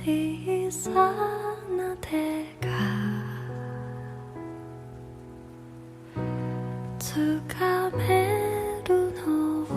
小さな手がつかめるのは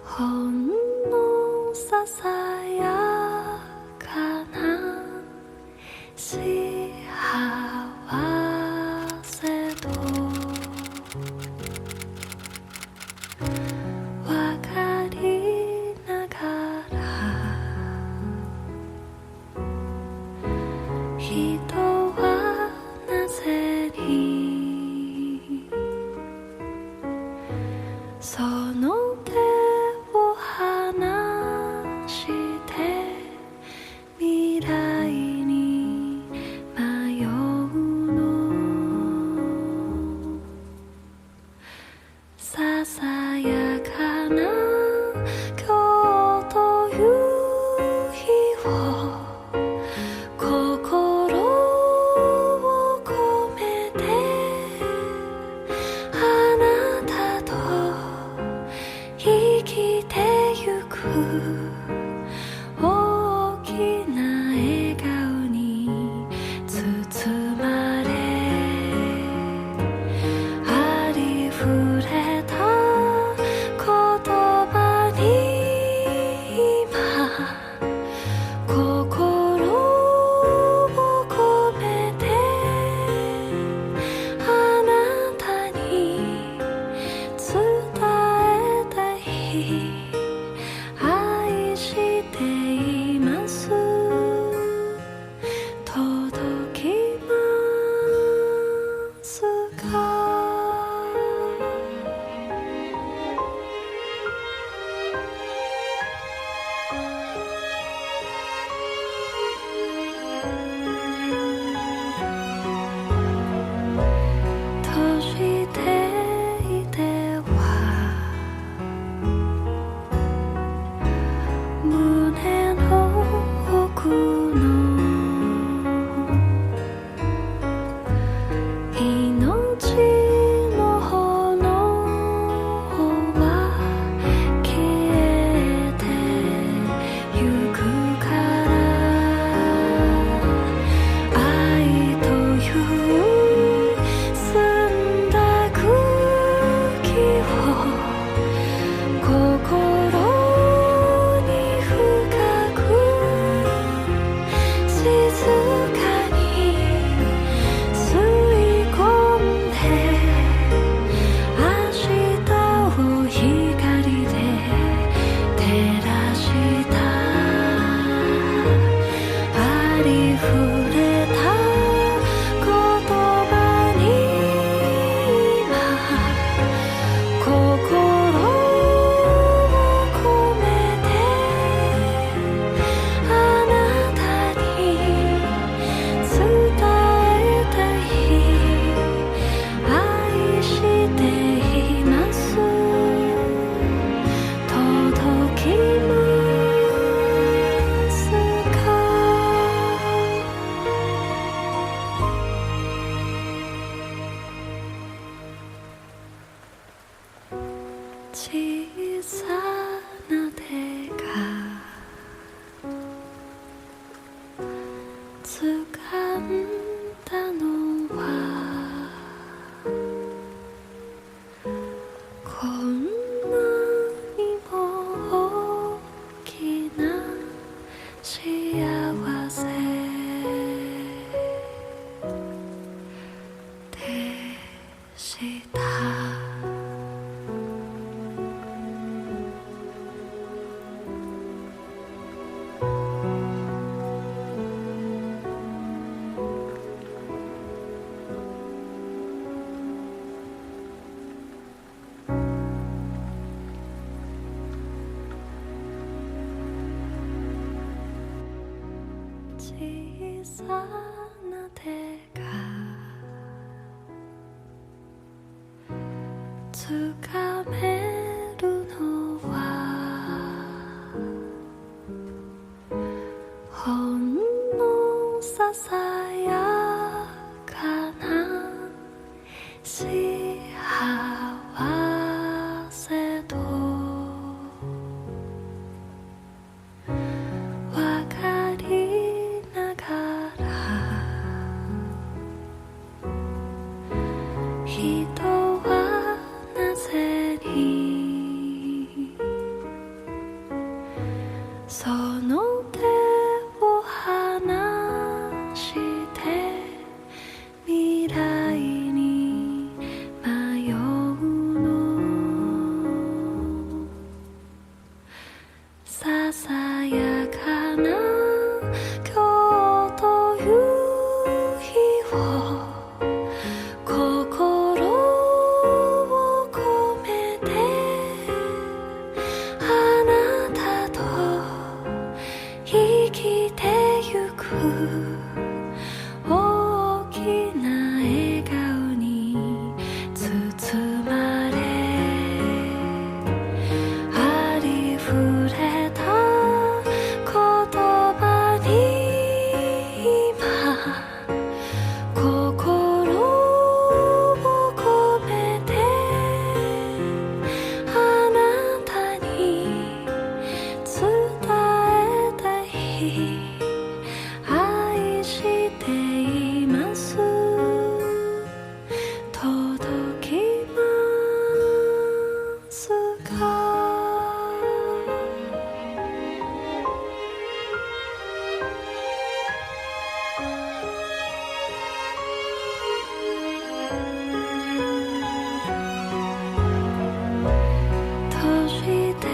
ほんのささやかな幸せとわかりながら人はなぜにその手を離して未来に迷うのささやかな今日という日を心を込めてあなたと生きてゆく大きな笑顔に包まれありふれた言葉に今心を込めてあなたに伝えたい愛しています届きますか閉じていては胸の奥の命の炎は消えてゆくから愛という澄んだ空気を心に深く静かに吸い込んで明日を光で照らしたありふれた言葉に今心を込めてあなたに伝えたい愛しています届きますか小さな手が掴んだのはこんなにも大きな幸せでした。小さな手がつかめるのはほんのささやかな幸せとその手を離して未来に迷うのささやかな今日という日を心を込めてあなたと生きてゆく大きな笑顔に包まれありふれた言葉に今心を込めてあなたに伝えたい愛しています届きますか閉じて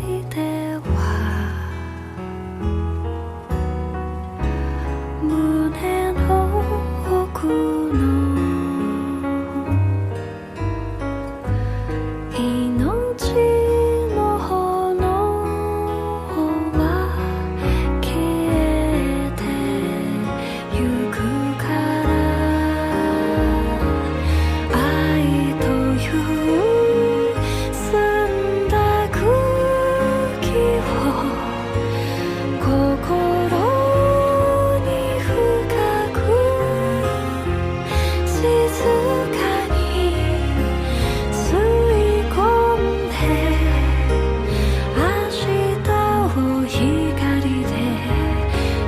いては胸の奥の命の炎は消えてゆくから愛という澄んだ空気を心に深く静かに吸い込んで明日を光で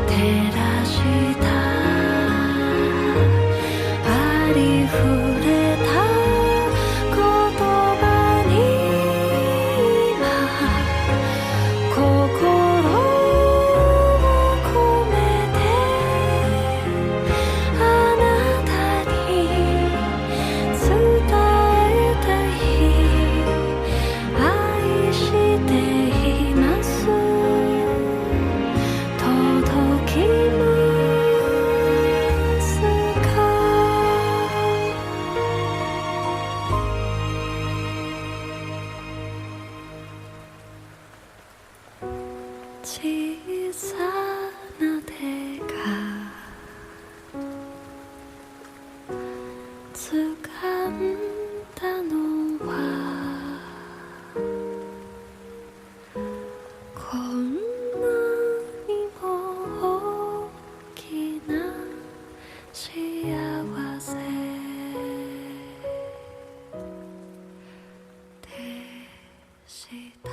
照らしたありふれた言葉に今心を込めてあなたに伝えたい愛しています届きますか小さな手が掴んだのはこんなにも大きな幸せでした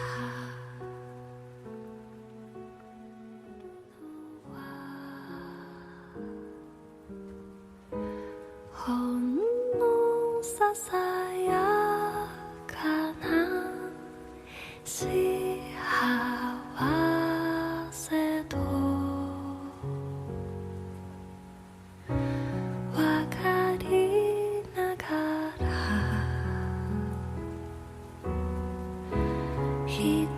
ほんのささやかな幸せとわかりながら一